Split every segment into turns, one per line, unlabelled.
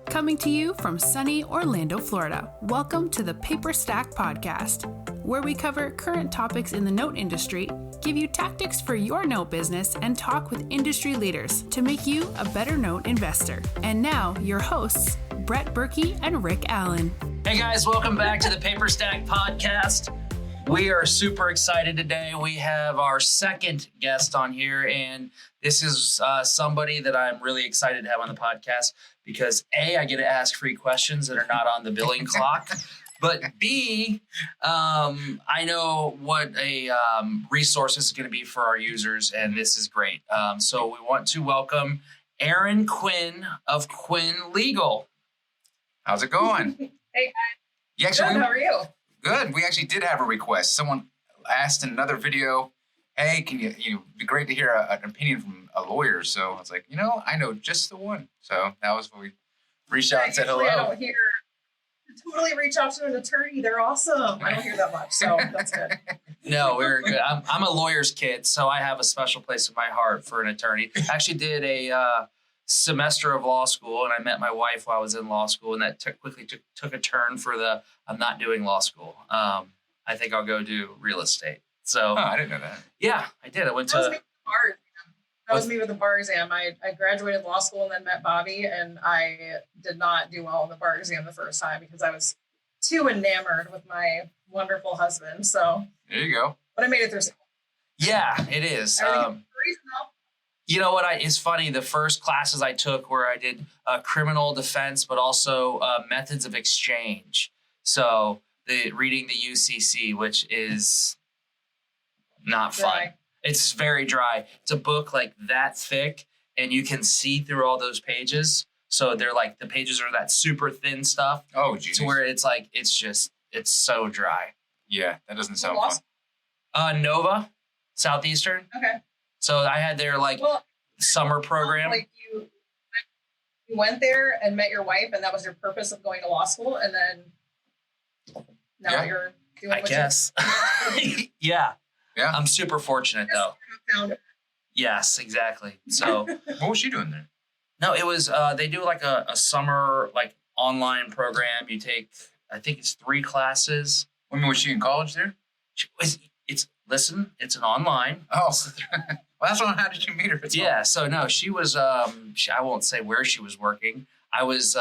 Coming to you from sunny Orlando, Florida, welcome to the Paperstac podcast, where we cover current topics in the note industry, give you tactics for your note business, and talk with industry leaders to make you a better note investor. And now, your hosts, Brett Berkey and Rick Allen.
Hey guys, welcome back to the Paperstac podcast. We are super excited today. We have our second guest on here, and this is somebody that I'm really excited to have on the podcast because A, I get to ask free questions that are not on the billing clock, but B, I know what a resource this is going to be for our users, and this is great. So we want to welcome Erin Quinn of Quinn Legal.
How's it going?
Hey, guys. Good, how are you?
Good. We actually did have a request. Someone asked in another video, hey, can you it'd be great to hear an opinion from a lawyer. So I was like, I know just the one. So that was when we reached out and said hello.
I don't hear, totally reach out to an attorney. They're awesome. I don't hear that much. So that's good.
No, we're good. I'm a lawyer's kid, so I have a special place in my heart for an attorney. I actually did a semester of law school, and I met my wife while I was in law school, and that quickly took a turn for I'm not doing law school. I think I'll go do real estate. So
I didn't know that.
Yeah, I did. I went
to that was me with the bar exam. I graduated law school and then met Bobby, and I did not do well in the bar exam the first time because I was too enamored with my wonderful husband. So
there you go.
But I made it through school.
Yeah, it is. You know what? It's funny. The first classes I took where I did criminal defense, but also methods of exchange. So reading the UCC, which is not fun. It's very dry. It's a book like that thick, and you can see through all those pages. So they're like the pages are that super thin stuff.
Oh, geez.
To where it's like it's so dry.
Yeah, that doesn't sound
fun. Nova, Southeastern.
Okay.
So I had their summer program.
Like you went there and met your wife, and that was your purpose of going to law school, and then now you're doing
I guess. Yeah. Yeah. I'm super fortunate though. Yes, exactly. So
what was she doing there?
No, it was they do like a summer online program. You take I think it's 3 classes.
Was she in college there?
It's an online.
Oh. Well, that's how did you meet her?
Yeah, so no, she was, I won't say where she was working. I was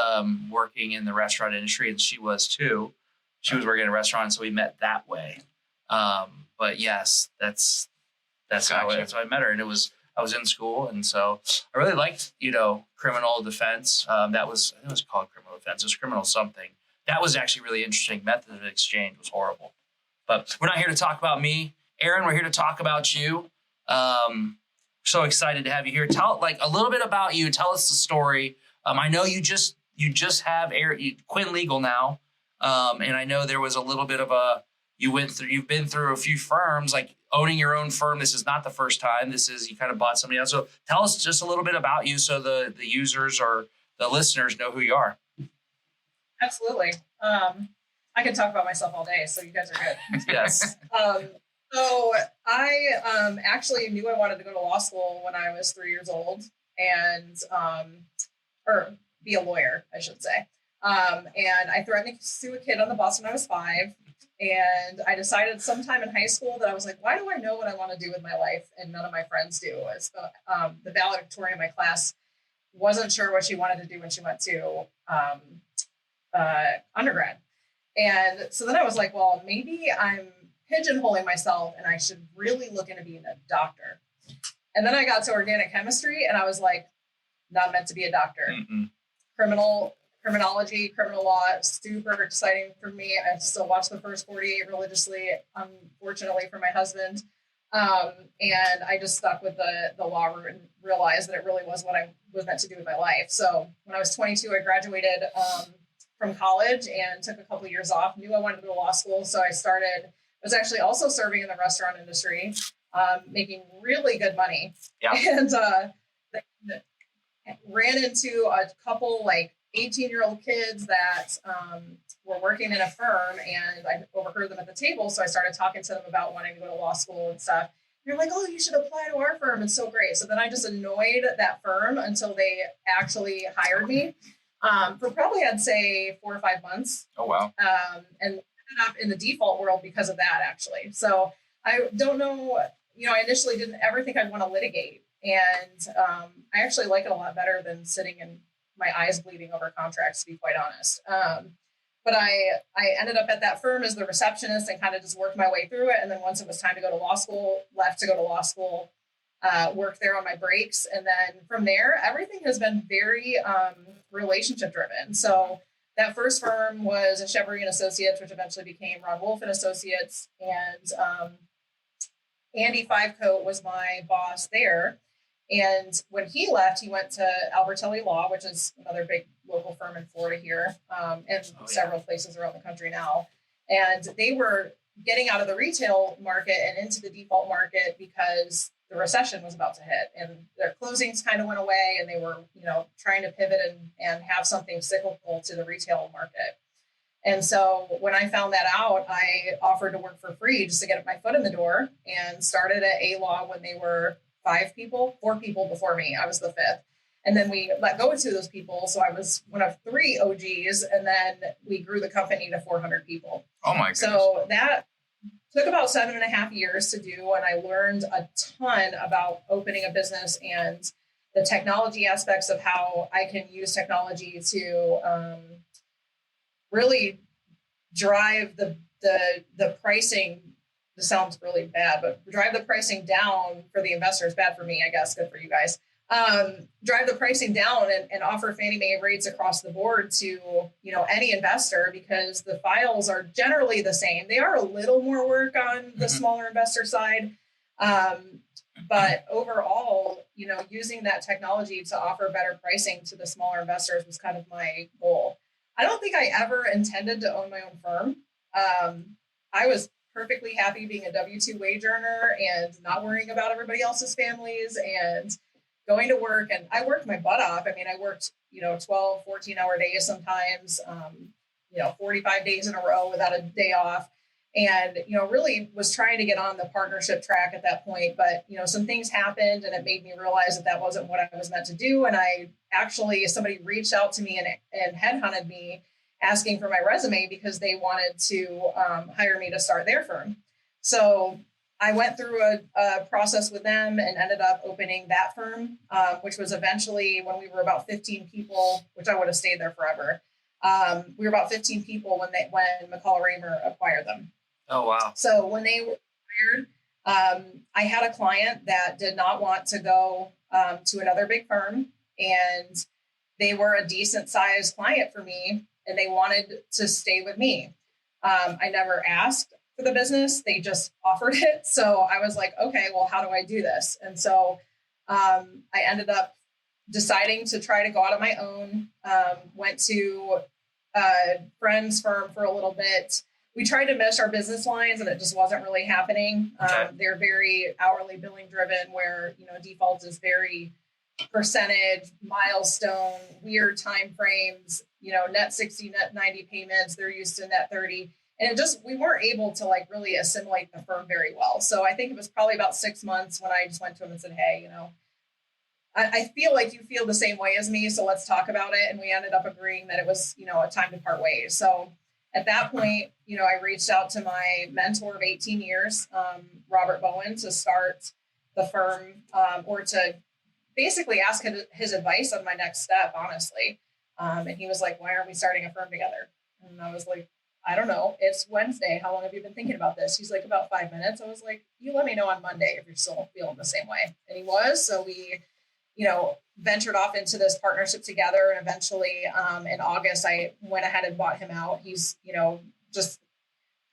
working in the restaurant industry, and she was too. She was working in a restaurant, so we met that way. But yes, that's how I met her. And I was in school, and so I really liked, criminal defense. I think it was called criminal defense. It was criminal something. That was actually really interesting. Method of exchange was horrible. But we're not here to talk about me. Erin, we're here to talk about you. So excited to have you here. Tell a little bit about you. Tell us the story. I know you just have Quinn Legal now. And I know there was a little bit of you've been through a few firms, like owning your own firm. This is not the first time. You kind of bought somebody else. So tell us just a little bit about you so the users or the listeners know who you are.
Absolutely. I can talk about myself all day, so you guys are good.
Yes.
So I actually knew I wanted to go to law school when I was 3 years old and or be a lawyer, I should say. And I threatened to sue a kid on the bus when I was 5. And I decided sometime in high school that I was like, why do I know what I want to do with my life? And none of my friends do. The valedictorian in my class wasn't sure what she wanted to do when she went to undergrad. And so then I was like, well, maybe I'm pigeonholing myself and I should really look into being a doctor. And then I got to organic chemistry and I was like, not meant to be a doctor. Mm-mm. Criminology, criminal law, super exciting for me. I still watch the First 48 religiously, unfortunately for my husband. And I just stuck with the law route and realized that it really was what I was meant to do with my life. So when I was 22, I graduated from college and took a couple of years off, knew I wanted to go to law school. So I was actually also serving in the restaurant industry, making really good money. Yeah. And ran into a couple 18-year-old kids that were working in a firm, and I overheard them at the table. So I started talking to them about wanting to go to law school and stuff. They're like, oh, you should apply to our firm. It's so great. So then I just annoyed that firm until they actually hired me. for probably, I'd say 4 or 5 months.
Oh, wow.
And ended up in the default world because of that, actually. So I don't know, I initially didn't ever think I'd want to litigate. And I actually like it a lot better than sitting in my eyes bleeding over contracts, to be quite honest. But I ended up at that firm as the receptionist and kind of just worked my way through it. And then once it was time to go to law school, left to go to law school, worked there on my breaks. And then from there, everything has been very relationship driven. So that first firm was a Chevrolet and Associates, which eventually became Ron Wolf and Associates. And Andy Fivecoat was my boss there. And when he left, he went to Albertelli Law, which is another big local firm in Florida here, and several places around the country now. And they were getting out of the retail market and into the default market because the recession was about to hit and their closings kind of went away, and they were, trying to pivot and have something cyclical to the retail market. And so when I found that out, I offered to work for free just to get my foot in the door, and started at A-Law when they were 4 people before me. I was the 5th. And then we let go of 2 of those people. So I was one of 3 OGs, and then we grew the company to 400 people.
Oh my goodness.
So that took about 7.5 years to do. And I learned a ton about opening a business and the technology aspects of how I can use technology to really drive the pricing. This sounds really bad, but drive the pricing down for the investors. Bad for me, I guess. Good for you guys. Drive the pricing down and offer Fannie Mae rates across the board to, any investor, because the files are generally the same. They are a little more work on the smaller investor side. But overall, using that technology to offer better pricing to the smaller investors was kind of my goal. I don't think I ever intended to own my own firm. I was perfectly happy being a W-2 wage earner and not worrying about everybody else's families and going to work. And I worked my butt off. I mean, I worked, 12, 14-hour days sometimes, 45 days in a row without a day off. And, really was trying to get on the partnership track at that point. But, some things happened and it made me realize that wasn't what I was meant to do. And somebody reached out to me and headhunted me, asking for my resume because they wanted to hire me to start their firm. So I went through a process with them and ended up opening that firm, which was eventually, when we were about 15 people, which I would have stayed there forever. We were about 15 people when McCall Raymer acquired them.
Oh, wow.
So when they were acquired, I had a client that did not want to go to another big firm, and they were a decent sized client for me, and they wanted to stay with me. I never asked for the business. They just offered it. So I was like, okay, well, how do I do this? And so I ended up deciding to try to go out on my own, went to a friend's firm for a little bit. We tried to mesh our business lines and it just wasn't really happening.
Okay.
They're very hourly billing driven, where, default is very percentage, milestone, weird time frames, net 60, net 90 payments. They're used to net 30. And we weren't able to really assimilate the firm very well. So I think it was probably about 6 months when I just went to him and said, hey, I feel like you feel the same way as me, so let's talk about it. And we ended up agreeing that it was, a time to part ways. So at that point, I reached out to my mentor of 18 years, Robert Bowen, to start the firm, or to basically ask his advice on my next step, honestly. And he was like, why aren't we starting a firm together? And I was like, I don't know. It's Wednesday. How long have you been thinking about this? He's like, about 5 minutes. I was like, you let me know on Monday if you're still feeling the same way. And he was. So we, ventured off into this partnership together. And eventually in August, I went ahead and bought him out. He's, just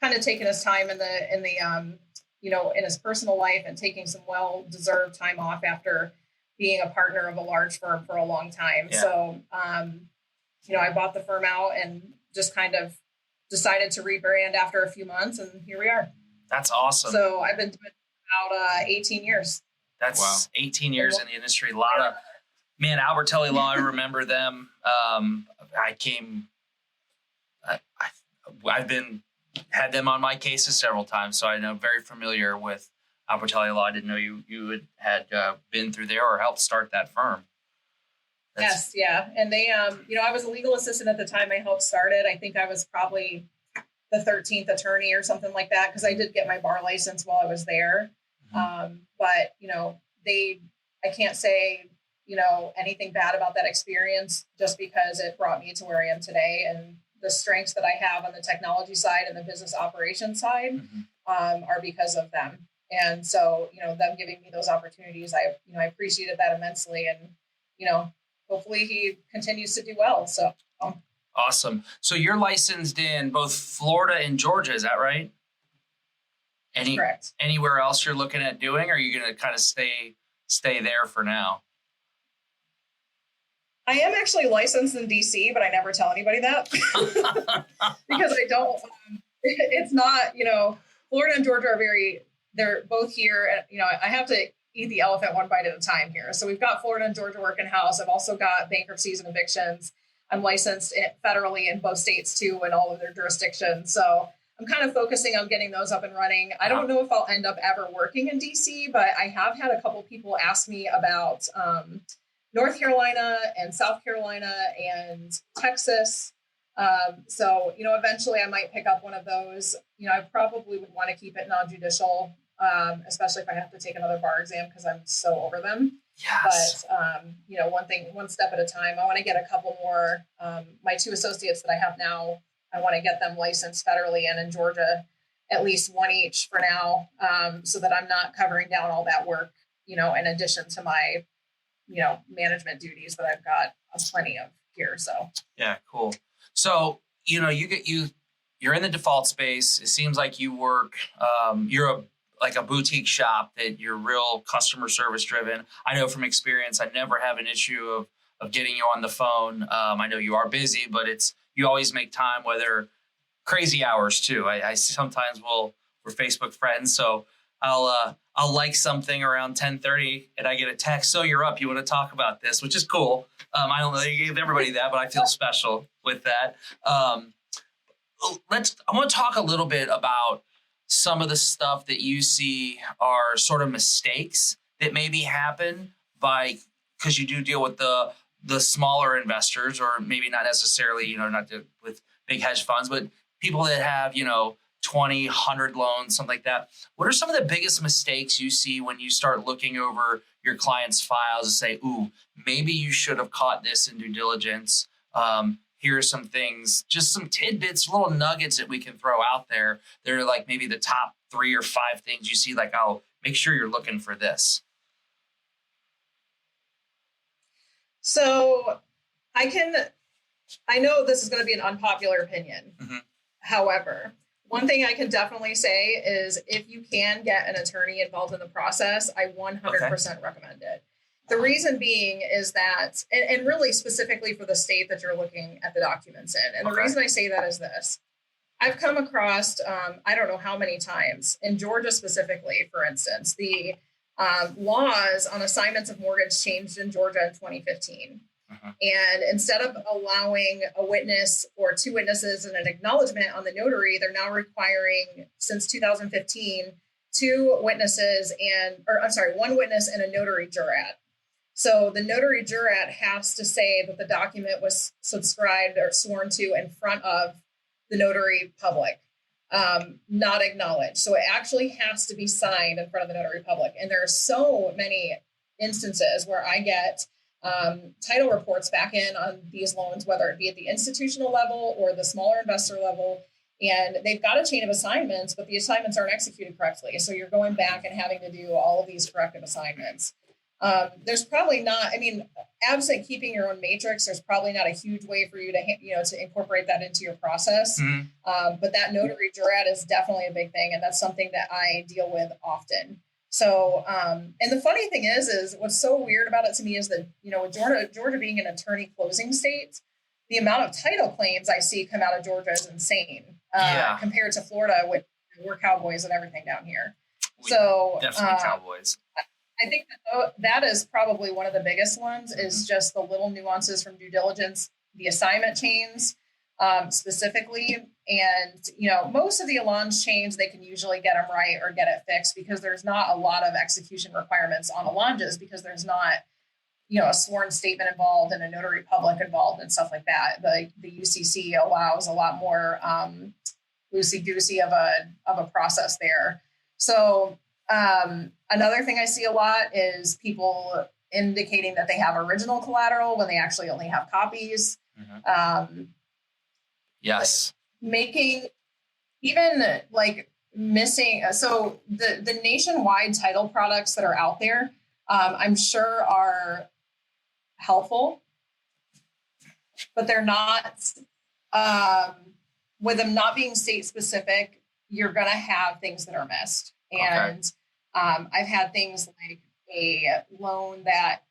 kind of taking his time in his personal life and taking some well-deserved time off after being a partner of a large firm for a long time. Yeah. So, I bought the firm out and just kind of decided to rebrand after a few months, and here we are.
That's awesome.
So I've been doing it about 18 years.
That's wow. 18 years in the industry. A lot of, Albertelli Law, I remember them. I've had them on my cases several times, so I know very familiar with Albertelli Law. I didn't know you had been through there or helped start that firm.
Yes, yeah. And they, I was a legal assistant at the time I helped start it. I think I was probably the 13th attorney or something like that, because I did get my bar license while I was there. But, I can't say, anything bad about that experience, just because it brought me to where I am today. And the strengths that I have on the technology side and the business operations side are because of them. And so, them giving me those opportunities, I appreciated that immensely. And, hopefully he continues to do well. So
awesome. So you're licensed in both Florida and Georgia, is that right?
Correct.
Anywhere else you're looking at doing, or are you going to kind of stay there for now?
I am actually licensed in DC, but I never tell anybody that because I don't. It's not, Florida and Georgia they're both here. And, I have to eat the elephant one bite at a time here. So we've got Florida and Georgia working house. I've also got bankruptcies and evictions. I'm licensed federally in both states too, and all of their jurisdictions. So I'm kind of focusing on getting those up and running. I don't know if I'll end up ever working in DC, but I have had a couple people ask me about North Carolina and South Carolina and Texas. So, eventually I might pick up one of those. I probably would want to keep it non-judicial, especially if I have to take another bar exam, because I'm so over them.
Yes.
But, one step at a time. I want to get a couple more. My 2 associates that I have now, I want to get them licensed federally and in Georgia, at least one each for now, so that I'm not covering down all that work, in addition to my, management duties that I've got plenty of here. So.
Yeah, cool. So, you're in the default space. It seems like you work, you're like a boutique shop, that you're real customer service driven. I know from experience, I never have an issue of getting you on the phone. I know you are busy, but you always make time, whether crazy hours too. I sometimes we're Facebook friends. So I'll like something around 10:30 and I get a text. So you're up, you want to talk about this, which is cool. I don't know that you gave everybody that, but I feel special with that. I want to talk a little bit about some of the stuff that you see are sort of mistakes that maybe happen because you do deal with the smaller investors, or maybe not necessarily, with big hedge funds, but people that have, 20, 100 loans, something like that. What are some of the biggest mistakes you see when you start looking over your clients' files and say, ooh, maybe you should have caught this in due diligence? Here are some things, just some tidbits, little nuggets that we can throw out there. They're like maybe the top 3 or 5 things you see, like, oh, make sure you're looking for this.
So I know this is going to be an unpopular opinion. Mm-hmm. However, one thing I can definitely say is if you can get an attorney involved in the process, I 100% recommend it. The reason being is that, and really specifically for the state that you're looking at the documents in. And the reason I say that is this. I've come across, I don't know how many times, in Georgia specifically, for instance, the laws on assignments of mortgage changed in Georgia in 2015. And instead of allowing a witness or 2 witnesses and an acknowledgement on the notary, they're now requiring, since 2015, 1 witness and a notary jurat. So the notary jurat has to say that the document was subscribed or sworn to in front of the notary public, not acknowledged. So it actually has to be signed in front of the notary public. And there are so many instances where I get title reports back in on these loans, whether it be at the institutional level or the smaller investor level, and they've got a chain of assignments, but the assignments aren't executed correctly. So you're going back and having to do all of these corrective assignments. There's probably not, absent keeping your own matrix, there's probably not a huge way for you to incorporate that into your process. Mm-hmm. But that notary jurat is definitely a big thing. And that's something that I deal with often. So, and the funny thing is what's so weird about it to me is that, with Georgia being an attorney closing state, the amount of title claims I see come out of Georgia is insane compared to Florida, with we're cowboys and everything down here.
Definitely cowboys.
I think that is probably one of the biggest ones, is just the little nuances from due diligence, the assignment chains specifically. And, most of the allonge chains, they can usually get them right or get it fixed, because there's not a lot of execution requirements on allonges, because there's not a sworn statement involved and a notary public involved and stuff like that. The UCC allows a lot more loosey-goosey of a process there. So another thing I see a lot is people indicating that they have original collateral when they actually only have copies.
Yes.
Making even like missing. So the nationwide title products that are out there, I'm sure are helpful, but they're not, with them not being state specific, you're going to have things that are missed. And I've had things like a loan that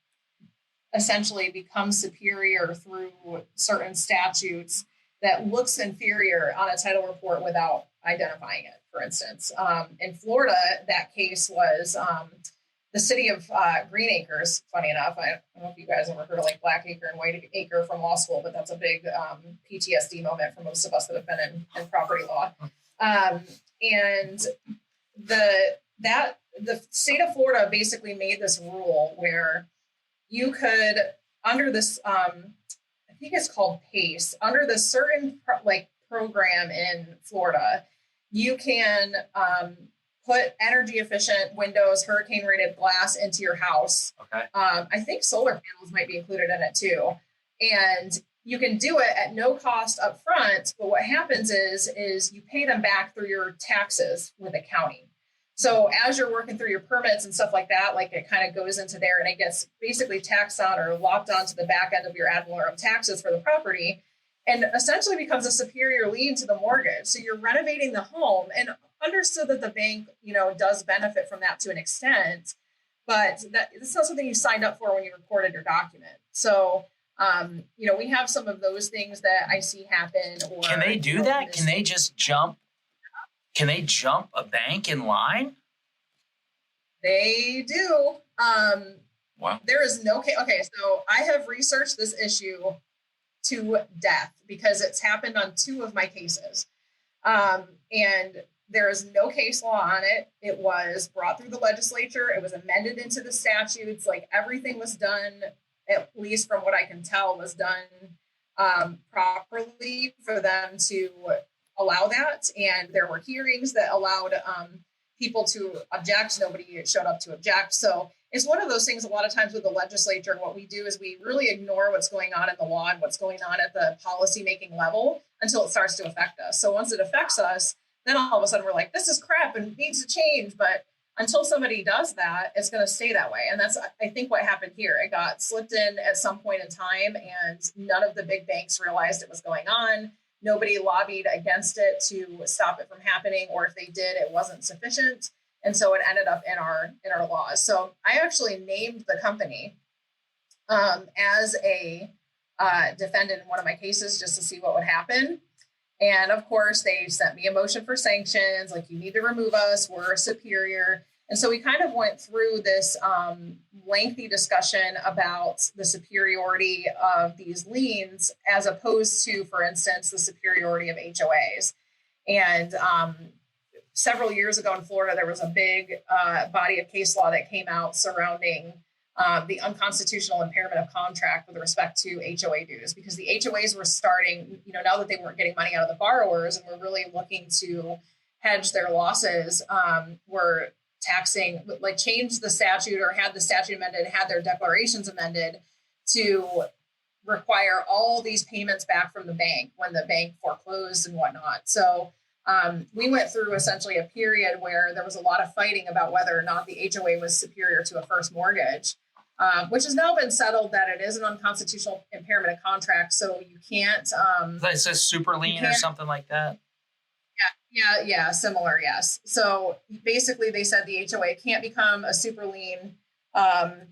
essentially becomes superior through certain statutes that looks inferior on a title report without identifying it, for instance. In Florida, that case was the city of Green Acres. Funny enough, I don't know if you guys ever heard of like Black Acre and White Acre from law school, but that's a big PTSD moment for most of us that have been in property law. And the state of Florida basically made this rule where you could, under this, I think it's called PACE, under the certain program in Florida, you can put energy efficient windows, hurricane rated glass into your house.
Okay.
I think solar panels might be included in it too. And you can do it at no cost up front, but what happens is you pay them back through your taxes with the county. So as you're working through your permits and stuff like that, like it kind of goes into there and it gets basically taxed on or locked onto the back end of your ad valorem taxes for the property and essentially becomes a superior lien to the mortgage. So you're renovating the home and understood that the bank, does benefit from that to an extent, but it's not something you signed up for when you recorded your document. So, we have some of those things that I see happen. Or
can they do that? Can they just jump? Can they jump a bank in line?
They do.
Wow.
There is no case. Okay, so I have researched this issue to death because it's happened on 2 of my cases. And there is no case law on it. It was brought through the legislature. It was amended into the statutes. Like everything was done, at least from what I can tell, was done properly for them to allow that. And there were hearings that allowed people to object. Nobody showed up to object. So it's one of those things a lot of times with the legislature, what we do is we really ignore what's going on in the law and what's going on at the policymaking level until it starts to affect us. So once it affects us, then all of a sudden we're like, this is crap and needs to change. But until somebody does that, it's going to stay that way. And that's, I think, what happened here. It got slipped in at some point in time and none of the big banks realized it was going on. Nobody lobbied against it to stop it from happening, or if they did, it wasn't sufficient. And so it ended up in our laws. So I actually named the company as a defendant in one of my cases just to see what would happen. And of course, they sent me a motion for sanctions, like you need to remove us, we're superior. And so we kind of went through this lengthy discussion about the superiority of these liens as opposed to, for instance, the superiority of HOAs. And several years ago in Florida, there was a big body of case law that came out surrounding the unconstitutional impairment of contract with respect to HOA dues, because the HOAs were starting, now that they weren't getting money out of the borrowers and were really looking to hedge their losses, were taxing, like changed the statute or had the statute amended, had their declarations amended to require all these payments back from the bank when the bank foreclosed and whatnot. So we went through essentially a period where there was a lot of fighting about whether or not the HOA was superior to a first mortgage, which has now been settled that it is an unconstitutional impairment of contract. So you can't.
It says super lien or something like that.
Yeah, similar, yes. So basically they said the HOA can't become a super lien on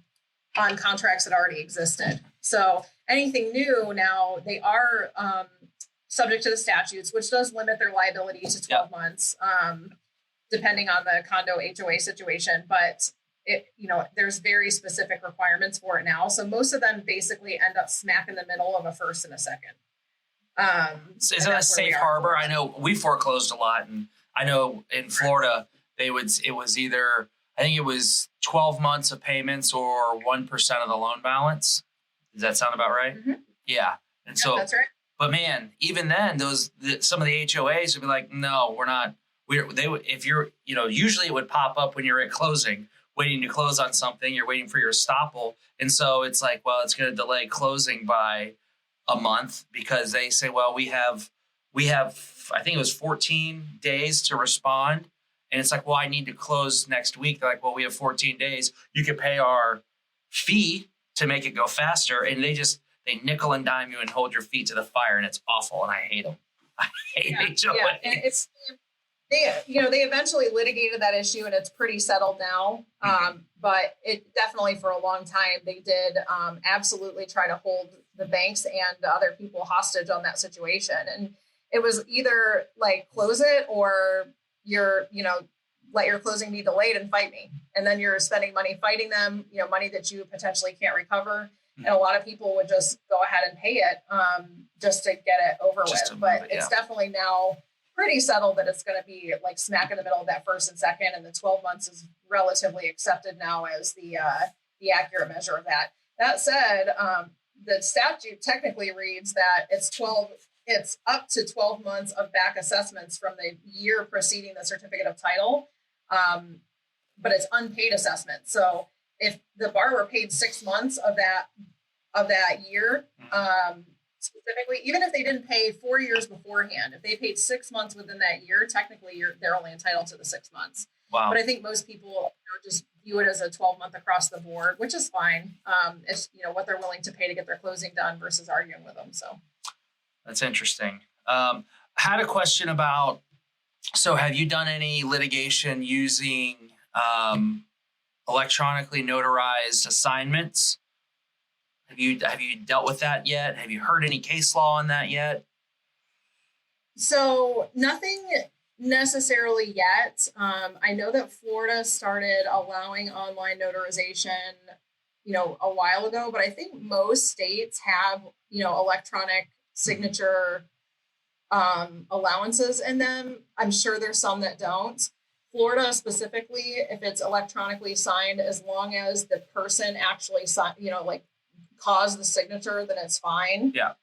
contracts that already existed. So anything new now, they are subject to the statutes, which does limit their liability to 12 months, depending on the condo HOA situation. But there's very specific requirements for it now. So most of them basically end up smack in the middle of a first and a second.
So is that a safe harbor? I know we foreclosed a lot, and I know in Florida it was either I think it was 12 months of payments or 1% of the loan balance. Does that sound about right?
Mm-hmm.
Yeah. And so,
that's right.
But man, even then, some of the HOAs would be like, no, we're not. If you're, usually it would pop up when you're at closing, waiting to close on something. You're waiting for your estoppel, and so it's like, well, it's going to delay closing by a month because they say, well, we have, I think it was 14 days to respond, and it's like, well, I need to close next week. They're like, well, we have 14 days. You could pay our fee to make it go faster, and they nickel and dime you and hold your feet to the fire, and it's awful, and I hate them. I hate HOAs.
Yeah, and they eventually litigated that issue, and it's pretty settled now. But it definitely, for a long time, they did absolutely try to hold the banks and other people hostage on that situation. And it was either like close it or let your closing be delayed and fight me. And then you're spending money fighting them, money that you potentially can't recover. And a lot of people would just go ahead and pay it just to get it over with. But it's definitely now pretty settled that it's going to be like smack in the middle of that first and second, and the 12 months is relatively accepted now as the accurate measure of that. That said, the statute technically reads that it's up to 12 months of back assessments from the year preceding the certificate of title, but it's unpaid assessment. So if the borrower paid 6 months of that year, specifically, even if they didn't pay 4 years beforehand, if they paid 6 months within that year, technically they're only entitled to the 6 months.
Wow.
But I think most people just view it as a 12-month across the board, which is fine. It's what they're willing to pay to get their closing done versus arguing with them. So
that's interesting. Had a question about, so have you done any litigation using electronically notarized assignments? Have you dealt with that yet? Have you heard any case law on that yet?
So nothing necessarily yet. I know that Florida started allowing online notarization, a while ago, but I think most states have, electronic signature allowances in them. I'm sure there's some that don't. Florida specifically, if it's electronically signed, as long as the person actually cause the signature, then it's fine.
Yeah.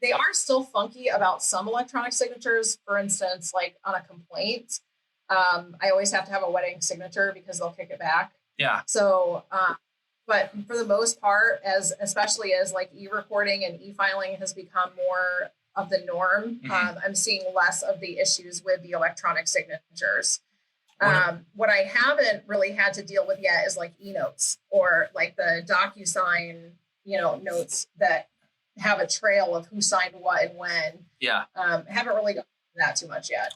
They are still funky about some electronic signatures. For instance, like on a complaint, I always have to have a wedding signature because they'll kick it back.
Yeah.
So, but for the most part, especially as like e-recording and e-filing has become more of the norm, I'm seeing less of the issues with the electronic signatures. What I haven't really had to deal with yet is like e-notes or like the DocuSign, notes that have a trail of who signed what and when.
Yeah.
Haven't really gone through that too much yet.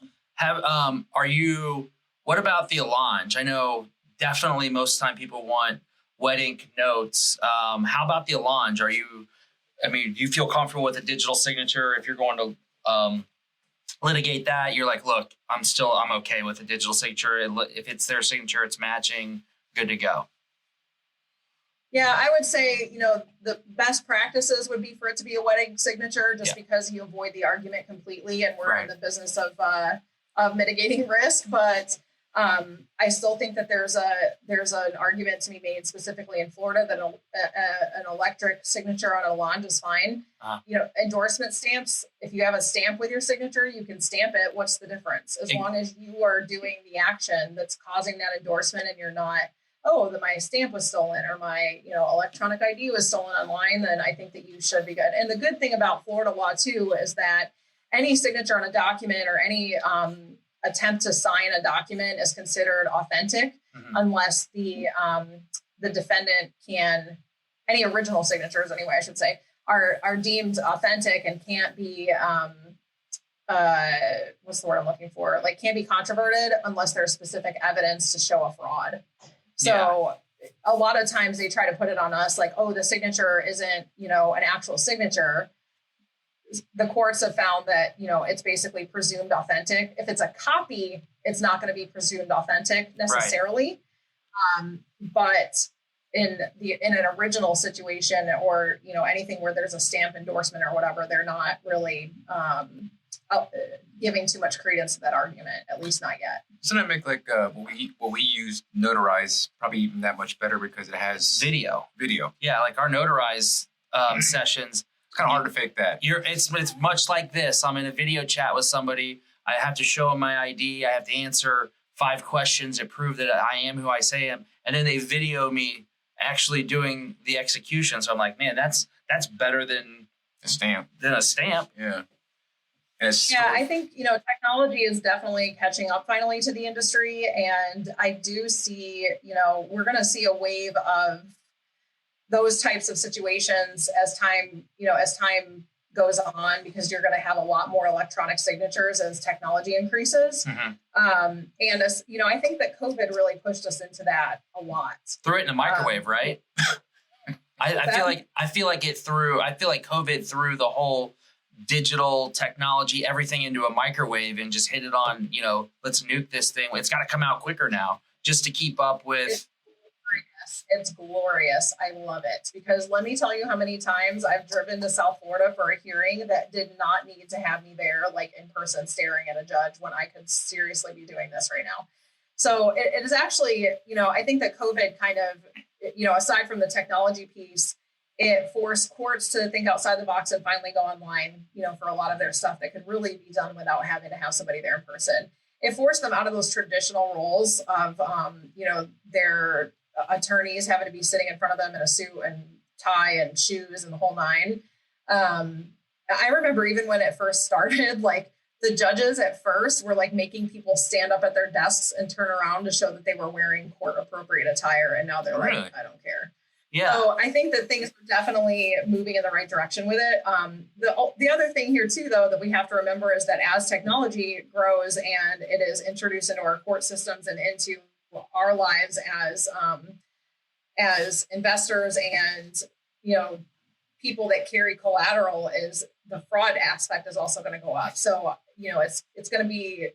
What about the allonge? I know definitely most of the time people want wet ink notes. How about the allonge? Do you feel comfortable with a digital signature? If you're going to litigate that, you're like, look, I'm okay with a digital signature. If it's their signature, it's matching, good to go.
Yeah, I would say, the best practices would be for it to be a wet ink signature just because you avoid the argument completely. And we're in the business of mitigating risk. But I still think that there's an argument to be made specifically in Florida that an electric signature on a allonge is fine. Endorsement stamps, if you have a stamp with your signature, you can stamp it. What's the difference? As long as you are doing the action that's causing that endorsement and you're not, my stamp was stolen or my, electronic ID was stolen online, then I think that you should be good. And the good thing about Florida law too is that any signature on a document or any attempt to sign a document is considered authentic unless the defendant any original signatures anyway, I should say, are deemed authentic and can't be, what's the word I'm looking for? Like can't be controverted unless there's specific evidence to show a fraud. So a lot of times they try to put it on us like, the signature isn't, an actual signature. The courts have found that, it's basically presumed authentic. If it's a copy, it's not going to be presumed authentic necessarily. But in an original situation or, anything where there's a stamp endorsement or whatever, they're not really giving too much credence to that argument, at least not yet.
Doesn't it make like what we use notarize probably even that much better because it has
Video.
Yeah,
like our notarize sessions.
It's kind of hard to fake that.
It's much like this. I'm in a video chat with somebody. I have to show them my ID. I have to answer 5 questions that prove that I am who I say I am. And then they video me actually doing the execution. So I'm like, man, that's better than
a stamp.
Yeah.
I think, technology is definitely catching up finally to the industry. And I do see, we're going to see a wave of those types of situations as time goes on, because you're going to have a lot more electronic signatures as technology increases.
Mm-hmm.
And as, I think that COVID really pushed us into that a lot.
Threw it in a microwave, right? I feel like COVID threw the whole digital technology, everything into a microwave and just hit it on, let's nuke this thing. It's got to come out quicker now just to keep up with.
It's glorious. I love it, because let me tell you how many times I've driven to South Florida for a hearing that did not need to have me there, like in person staring at a judge, when I could seriously be doing this right now. So it is actually, I think that COVID kind of, aside from the technology piece, it forced courts to think outside the box and finally go online, for a lot of their stuff that could really be done without having to have somebody there in person. It forced them out of those traditional roles of, their attorneys having to be sitting in front of them in a suit and tie and shoes and the whole nine. I remember even when it first started, like the judges at first were like making people stand up at their desks and turn around to show that they were wearing court appropriate attire. And now they're like, I don't care.
Yeah.
So I think that things are definitely moving in the right direction with it. The other thing here too, though, that we have to remember is that as technology grows and it is introduced into our court systems and into our lives as investors and, people that carry collateral, is the fraud aspect is also going to go up. So, it's going to be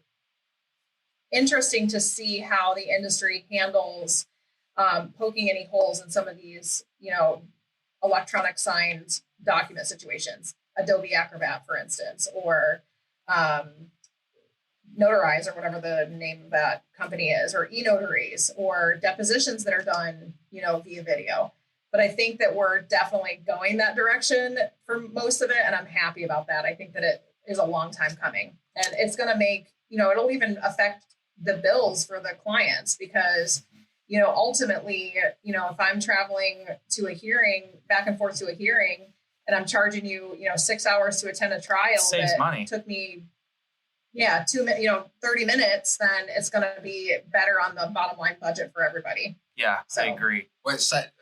interesting to see how the industry handles poking any holes in some of these, electronic signed document situations, Adobe Acrobat, for instance, or Notarize, or whatever the name of that company is, or e-notaries, or depositions that are done, via video. But I think that we're definitely going that direction for most of it, and I'm happy about that. I think that it is a long time coming, and it's going to make, it'll even affect the bills for the clients, because ultimately, if I'm traveling to a hearing, back and forth to a hearing, and I'm charging you, 6 hours to attend a trial,
saves money.
Took me, 30 minutes, then it's going to be better on the bottom line budget for everybody.
Yeah, so. I agree.
Well,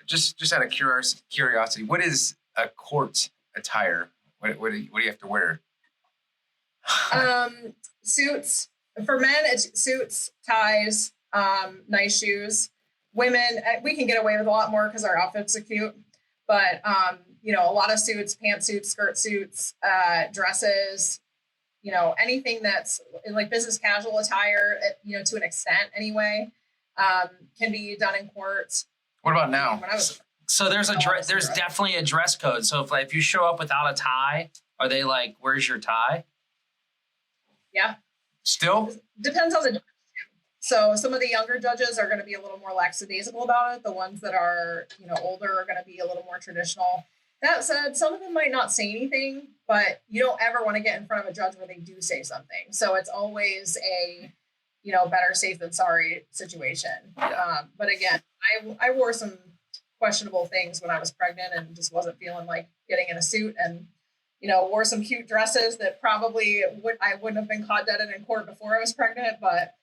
just out of curiosity, what is a court attire? What do you have to wear?
Suits. For men, it's suits, ties, nice shoes. Women, we can get away with a lot more because our outfits are cute. But, a lot of suits, pantsuits, skirt suits, dresses, anything that's like business casual attire, to an extent anyway, can be done in court.
What about now?
So there's definitely a dress code. So if you show up without a tie, are they like, where's your tie?
Yeah.
Still?
Depends on the judge. So some of the younger judges are going to be a little more lackadaisical about it. The ones that are, older are going to be a little more traditional. That said, some of them might not say anything, but you don't ever want to get in front of a judge where they do say something. So it's always a, better safe than sorry situation.
Yeah.
But again, I wore some questionable things when I was pregnant and just wasn't feeling like getting in a suit, and, wore some cute dresses that probably I wouldn't have been caught dead in court before I was pregnant. But,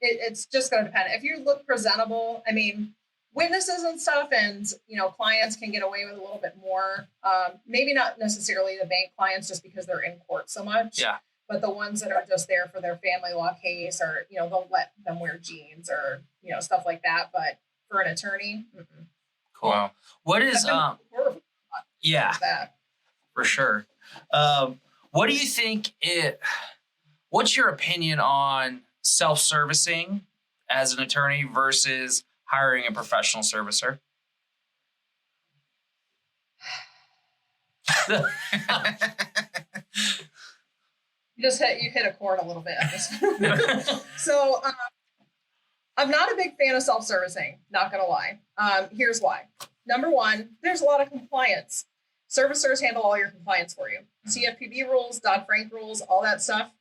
it's just going to depend. If you look presentable, witnesses and stuff, and clients can get away with a little bit more. Maybe not necessarily the bank clients, just because they're in court so much.
Yeah.
But the ones that are just there for their family law case, or they'll let them wear jeans or stuff like that. But for an attorney,
cool. Wow. What is yeah, for sure. What do you think what's your opinion on self-servicing as an attorney versus hiring a professional servicer?
You hit a chord a little bit. So I'm not a big fan of self-servicing, not gonna lie. Here's why. Number one, there's a lot of compliance. Servicers handle all your compliance for you. CFPB rules, Dodd-Frank rules, all that stuff.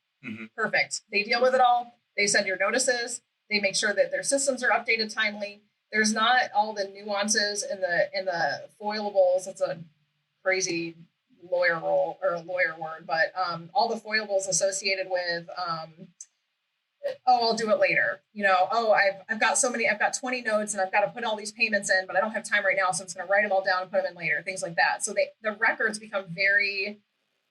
Perfect. They deal with it all. They send your notices. They make sure that their systems are updated timely. There's not all the nuances in the foilables. It's a crazy lawyer word, but all the foilables associated with I'll do it later. I've got 20 notes and I've got to put all these payments in, but I don't have time right now, so I'm just going to write them all down and put them in later. Things like that. So the records become very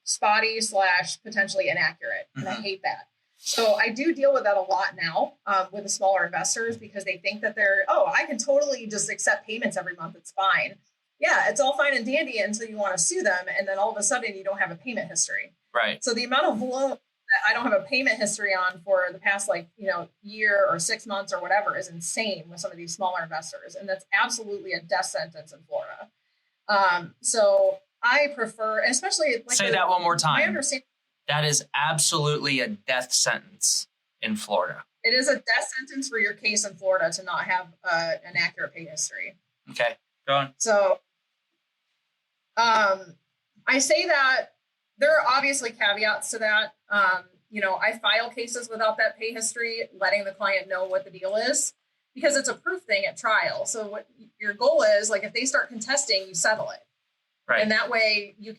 spotty / potentially inaccurate, and I hate that. So I do deal with that a lot now with the smaller investors, because they think that I can totally just accept payments every month. It's fine. Yeah, it's all fine and dandy until you want to sue them. And then all of a sudden you don't have a payment history.
Right.
So the amount of loans that I don't have a payment history on for the past year or 6 months or whatever is insane with some of these smaller investors. And that's absolutely a death sentence in Florida. So I prefer, and especially
say that one more time.
I understand.
That is absolutely a death sentence in Florida.
It is a death sentence for your case in Florida to not have an accurate pay history.
Okay, go on.
So I say that there are obviously caveats to that. I file cases without that pay history, letting the client know what the deal is, because it's a proof thing at trial. So what your goal is, if they start contesting, you settle it.
Right.
And that way you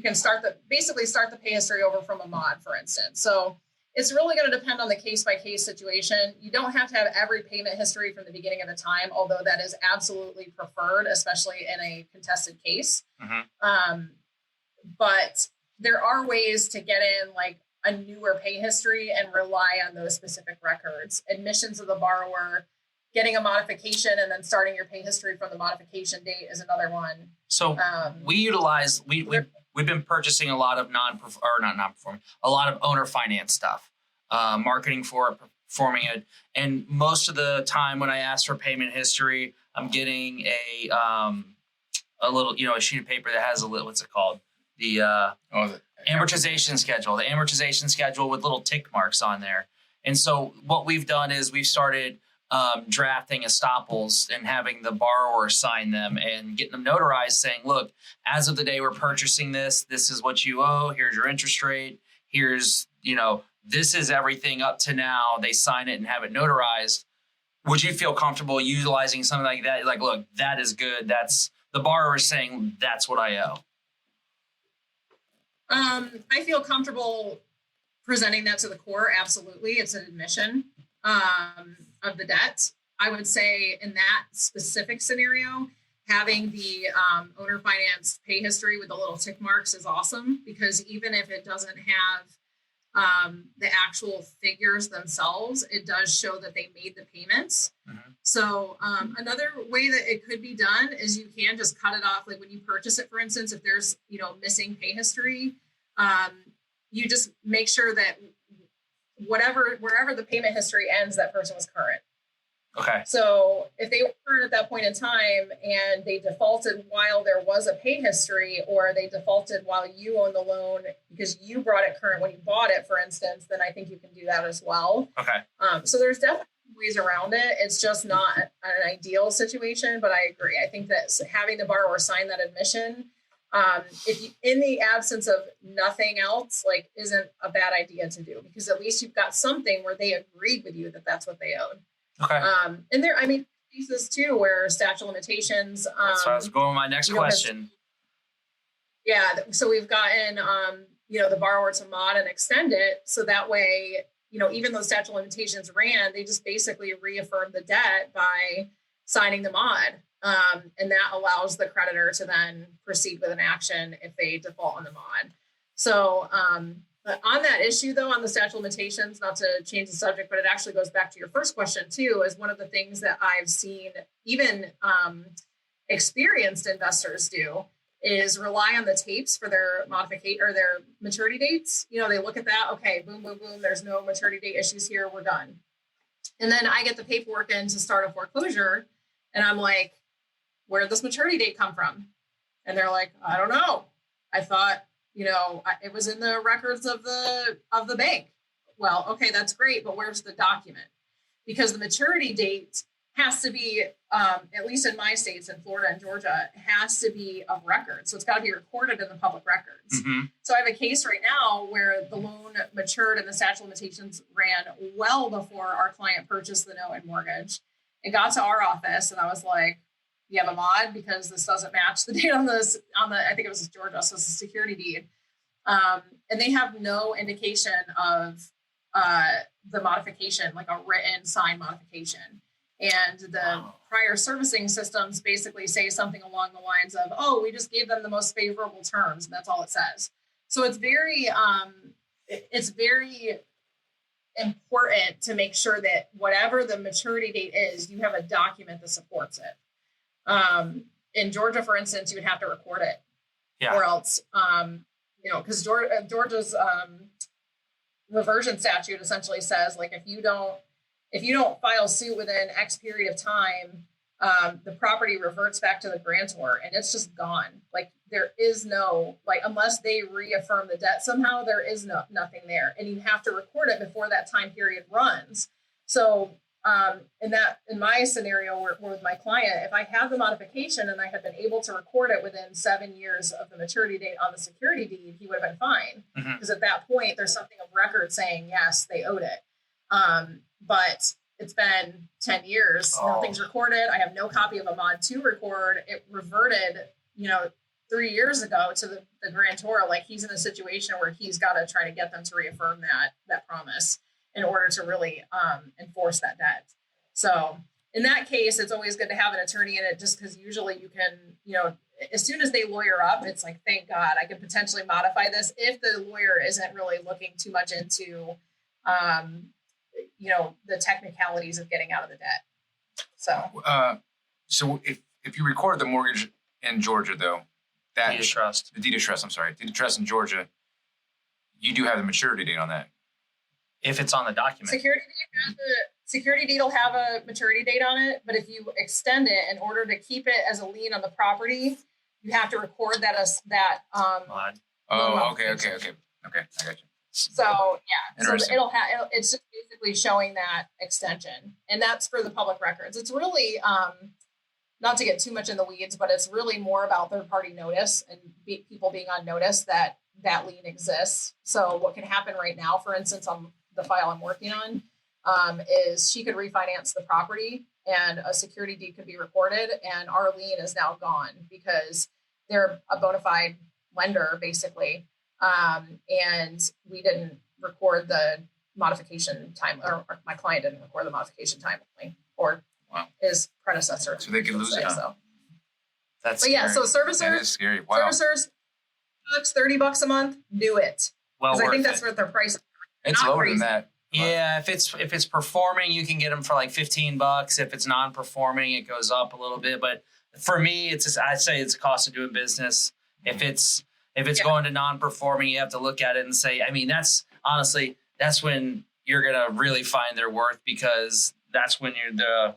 can start the pay history over from a mod, for instance. So it's really going to depend on the case-by-case situation. You don't have to have every payment history from the beginning of the time, although that is absolutely preferred, especially in a contested case. But there are ways to get in a newer pay history and rely on those specific records. Admissions of the borrower, getting a modification and then starting your pay history from the modification date is another one.
So we've been purchasing a lot of a lot of owner finance stuff, marketing for it, performing it. And most of the time when I ask for payment history, I'm getting a little, a sheet of paper that has what's it called? The amortization schedule, with little tick marks on there. And so what we've done is we've started drafting estoppels and having the borrower sign them and getting them notarized, saying, look, as of the day we're purchasing this is what you owe. Here's your interest rate. Here's, this is everything up to now. They sign it and have it notarized. Would you feel comfortable utilizing something like that? Look, that is good. That's the borrower saying that's what I owe.
I feel comfortable presenting that to the court. Absolutely. It's an admission of the debt. I would say in that specific scenario, having the owner finance pay history with the little tick marks is awesome, because even if it doesn't have the actual figures themselves, it does show that they made the payments. So another way that it could be done is you can just cut it off. When you purchase it, for instance, if there's, missing pay history, you just make sure that wherever the payment history ends, that person was current.
Okay.
So if they were current at that point in time and they defaulted while there was a pay history, or they defaulted while you own the loan because you brought it current when you bought it, for instance, then I think you can do that as well.
Okay.
So there's definitely ways around it. It's just not an ideal situation, but I agree. I think that having the borrower sign that admission, if you, in the absence of nothing else, isn't a bad idea to do, because at least you've got something where they agreed with you that that's what they owed.
Okay.
And there, cases too where statute of limitations.
That's what I was going with my next question.
Yeah. So we've gotten, the borrower to mod and extend it. So that way, even though statute of limitations ran, they just basically reaffirmed the debt by signing the mod. And that allows the creditor to then proceed with an action if they default on the mod. So, but on that issue, though, on the statute of limitations, not to change the subject, but it actually goes back to your first question, too, is one of the things that I've seen even experienced investors do is rely on the tapes for their modification or their maturity dates. They look at that. Okay, boom, boom, boom. There's no maturity date issues here. We're done. And then I get the paperwork in to start a foreclosure. And I'm like, where did this maturity date come from? And they're like, I don't know. I thought, it was in the records of the bank. Well, okay, that's great, but where's the document? Because the maturity date has to be, at least in my states, in Florida and Georgia, has to be of record. So it's got to be recorded in the public records.
Mm-hmm.
So I have a case right now where the loan matured and the statute of limitations ran well before our client purchased the note and mortgage. It got to our office and I was like, you have a mod because this doesn't match the date on I think it was Georgia, so it's a security deed. And they have no indication of the modification, like a written signed modification. And the prior servicing systems basically say something along the lines of, oh, we just gave them the most favorable terms. And that's all it says. So it's very important to make sure that whatever the maturity date is, you have a document that supports it. In Georgia, for instance, you would have to record it, or else, because Georgia's reversion statute essentially says, like, if you don't file suit within X period of time, the property reverts back to the grantor and it's just gone. Like there is no, like, unless they reaffirm the debt somehow, there is nothing there. And you have to record it before that time period runs. So in my scenario with my client, if I have the modification and I had been able to record it within 7 years of the maturity date on the security deed, he would have been fine. Because at that point, there's something of record saying, yes, they owed it. But it's been 10 years, nothing's recorded. I have no copy of a mod to record. It reverted, 3 years ago to the grantor. Like he's in a situation where he's got to try to get them to reaffirm that promise in order to really enforce that debt. So in that case, it's always good to have an attorney in it, just because usually you can, as soon as they lawyer up, it's like, thank God I could potentially modify this if the lawyer isn't really looking too much into, the technicalities of getting out of the debt.
So if you record the mortgage in Georgia, though, the deed of trust in Georgia, you do have the maturity date on that.
If it's on the document.
Security deed will have a maturity date on it, but if you extend it in order to keep it as a lien on the property, you have to record that as that.
Mod.
Oh, okay, I got you.
So so it's just basically showing that extension, and that's for the public records. It's really not to get too much in the weeds, but it's really more about third party notice and people being on notice that lien exists. So what can happen right now, for instance, on the file I'm working on, is she could refinance the property and a security deed could be recorded, and our lien is now gone because they're a bona fide lender, basically. And we didn't record the modification time, or my client didn't record the modification timely, or his predecessor.
So they could lose it.
So.
That's
but
scary.
So servicers,
that is scary. Wow.
Servicers, $30 a month, do it.
Well,
I think that's what their price.
It's lower than that.
Yeah, if it's performing, you can get them for like $15. If it's non-performing, it goes up a little bit. But for me, I'd say it's a cost of doing business. If it's going to non-performing, you have to look at it and say, I mean, that's when you're gonna really find their worth, because that's when you're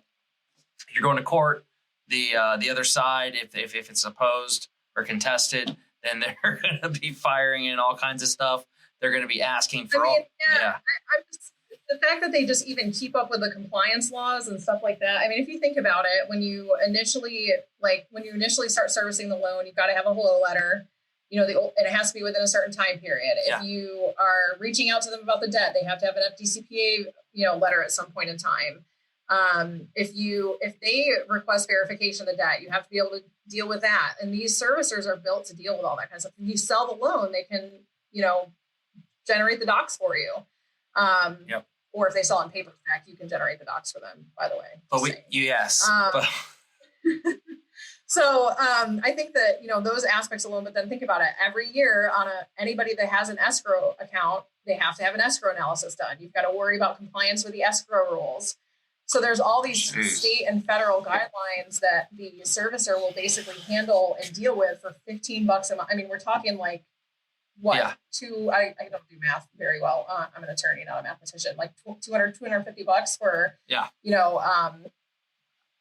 going to court. The other side, if it's opposed or contested, then they're gonna be firing in all kinds of stuff. They're going to be asking for
the fact that they just even keep up with the compliance laws and stuff like that. I mean, if you think about it, when you initially start servicing the loan, you've got to have a hello letter, and it has to be within a certain time period.
Yeah.
If you are reaching out to them about the debt, they have to have an FDCPA, letter at some point in time. If they request verification of the debt, you have to be able to deal with that. And these servicers are built to deal with all that kind of stuff. If you sell the loan, they can, generate the docs for you. Or if they sell on Paperstac, you can generate the docs for them, by the way. So I think that, those aspects alone, but then think about it. Every year on anybody that has an escrow account, they have to have an escrow analysis done. You've got to worry about compliance with the escrow rules. So there's all these state and federal guidelines that the servicer will basically handle and deal with for $15 a month. I mean, we're talking like, I don't do math very well. I'm an attorney, not a mathematician. Like $250 for,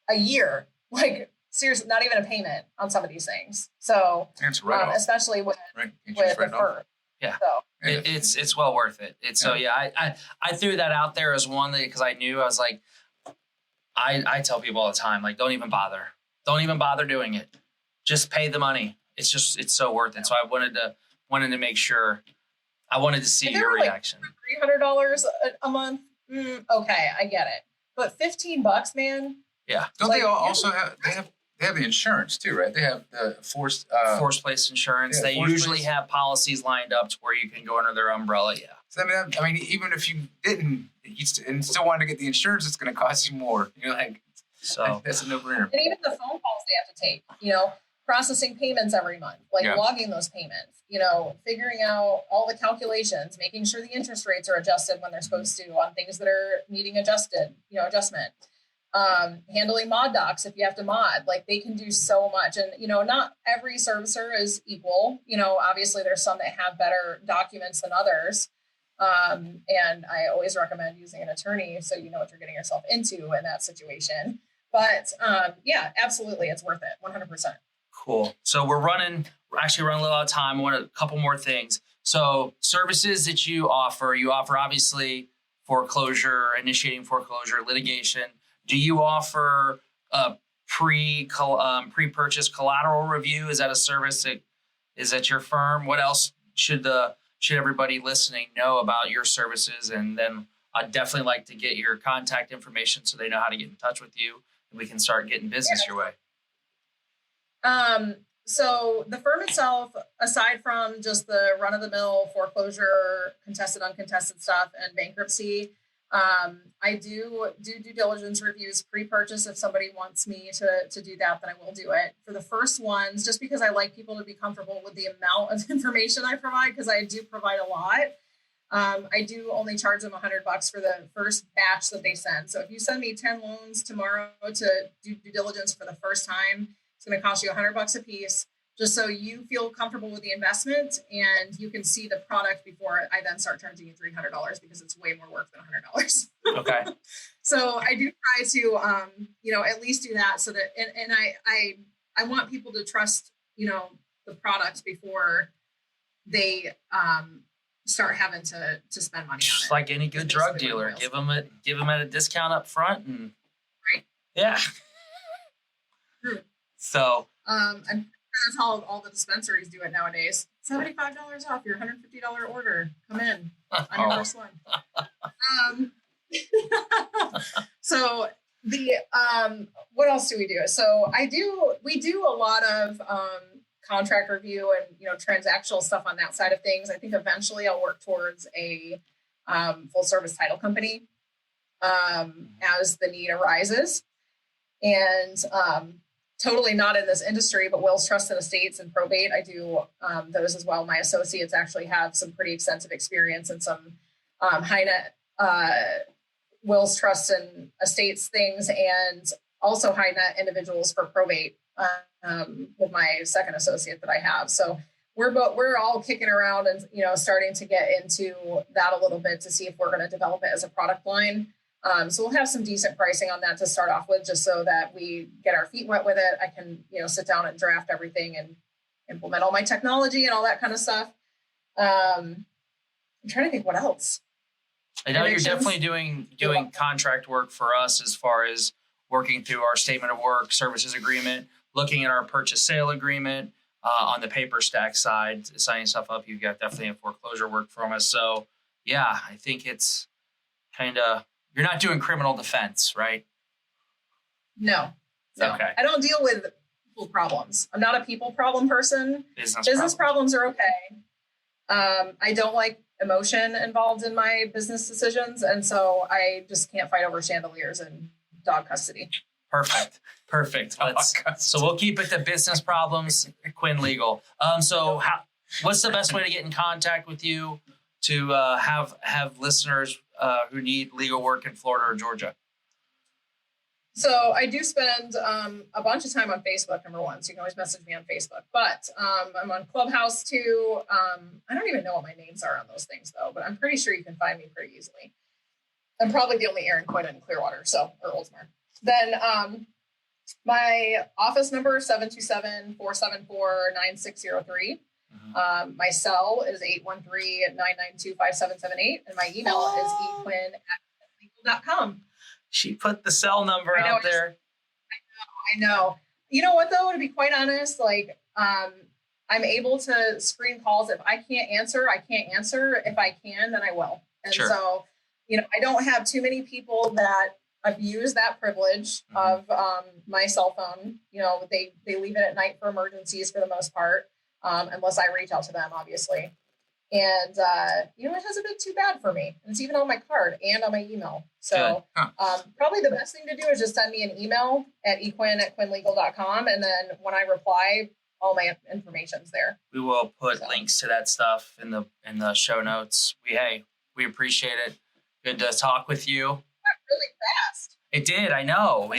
a year. Like, seriously, not even a payment on some of these things. So,
It's right
especially with the fur.
Yeah.
So
It's well worth it. So I threw that out there as one because I knew, I was like, I tell people all the time, like, don't even bother doing it. Just pay the money. It's so worth it. So I wanted to make sure. I wanted to see your reaction.
$300 a month. Okay, I get it. But $15, man.
Yeah.
Don't they also have the insurance too, right? They have the forced
place insurance. They usually have policies lined up to where you can go under their umbrella. Yeah.
So I mean, even if you didn't, and still wanted to get the insurance, it's going to cost you more. You're like, so that's a no-brainer.
And even the phone calls they have to take, processing payments every month, logging those payments, figuring out all the calculations, making sure the interest rates are adjusted when they're supposed to on things that are needing adjustment. Handling mod docs if you have to mod, they can do so much. And, not every servicer is equal. Obviously there's some that have better documents than others. And I always recommend using an attorney so you know what you're getting yourself into in that situation. But yeah, absolutely. It's worth it. 100%.
Cool. So we're actually running a little out of time. I want a couple more things. So services that you offer obviously initiating foreclosure, litigation. Do you offer a pre-purchase collateral review? Is that a service that is at your firm? What else should everybody listening know about your services? And then I'd definitely like to get your contact information so they know how to get in touch with you and we can start getting business your way.
So the firm itself, aside from just the run-of-the-mill foreclosure, contested, uncontested stuff and bankruptcy, I do due diligence reviews pre-purchase. If somebody wants me to do that, then I will do it. For the first ones, just because I like people to be comfortable with the amount of information I provide, because I do provide a lot. I do only charge them $100 for the first batch that they send. So if you send me 10 loans tomorrow to do due diligence for the first time, it's going to cost you $100 a piece, just so you feel comfortable with the investment and you can see the product before I then start charging you $300 because it's way more work than $100.
Okay.
So I do try to, at least do that so that, and I want people to trust, the product before they start having to spend money on it.
Just like any good drug dealer, give them at a discount up front and
right.
Yeah.
True.
So,
that's how all the dispensaries do it nowadays. $75 off your $150 order. Come in on your first one. So the what else do we do? So we do a lot of contract review and transactional stuff on that side of things. I think eventually I'll work towards a full service title company as the need arises. And totally not in this industry, but wills, trusts, and estates and probate. I do those as well. My associates actually have some pretty extensive experience in some high net wills, trusts, and estates things, and also high net individuals for probate with my second associate that I have. So we're all kicking around and starting to get into that a little bit to see if we're going to develop it as a product line. So we'll have some decent pricing on that to start off with, just so that we get our feet wet with it. I can, sit down and draft everything and implement all my technology and all that kind of stuff. I'm trying to think what else.
I know you're definitely doing contract work for us as far as working through our statement of work, services agreement, looking at our purchase sale agreement on the Paperstac side, signing stuff up. You've got definitely a foreclosure work from us. So yeah, I think it's kind of, you're not doing criminal defense, right?
No.
Okay.
I don't deal with people problems. I'm not a people problem person. Business problems are okay. I don't like emotion involved in my business decisions. And so I just can't fight over chandeliers and dog custody.
Perfect. So we'll keep it to business problems, Quinn Legal. What's the best way to get in contact with you to have listeners who need legal work in Florida or Georgia?
So I do spend a bunch of time on Facebook, number one. So you can always message me on Facebook. But I'm on Clubhouse too. I don't even know what my names are on those things though, but I'm pretty sure you can find me pretty easily. I'm probably the only Erin, Quinn in Clearwater, or Oldsmar. Then My office number is 727-474-9603. My cell is 813-992-5778. And my email is equinn@legal.com.
She put the cell number out there.
I know. You know what, though, to be quite honest, like, I'm able to screen calls. If I can't answer, I can't answer. If I can, then I will. And so, I don't have too many people that abuse that privilege of my cell phone. They leave it at night for emergencies for the most part, unless I reach out to them, obviously. And, it has a bit too bad for me. And it's even on my card and on my email. So probably the best thing to do is just send me an email at equinn@quinnlegal.com. And then when I reply, all my information's there.
We will put links to that stuff in the show notes. We appreciate it. Good to talk with you.
Really fast.
It did. I know.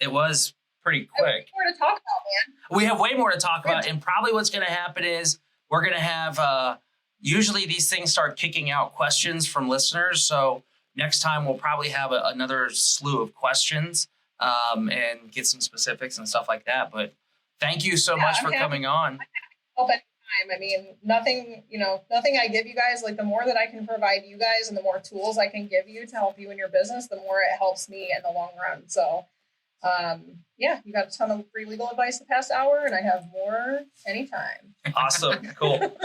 It was pretty quick.
More to talk about, man.
We have way more to talk about. And probably what's going to happen is we're going to have, usually these things start kicking out questions from listeners. So next time we'll probably have another slew of questions and get some specifics and stuff like that. But thank you so much for coming on.
Help anytime. I mean, nothing I give you guys, like the more that I can provide you guys and the more tools I can give you to help you in your business, the more it helps me in the long run. So, you got a ton of free legal advice the past hour and I have more anytime.
Awesome. Cool.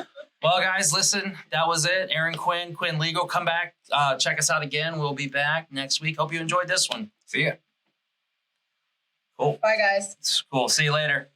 Well, guys, listen, that was it. Erin, Quinn Legal. Come back. Check us out again. We'll be back next week. Hope you enjoyed this one.
See ya.
Cool.
Bye, guys.
Cool. See you later.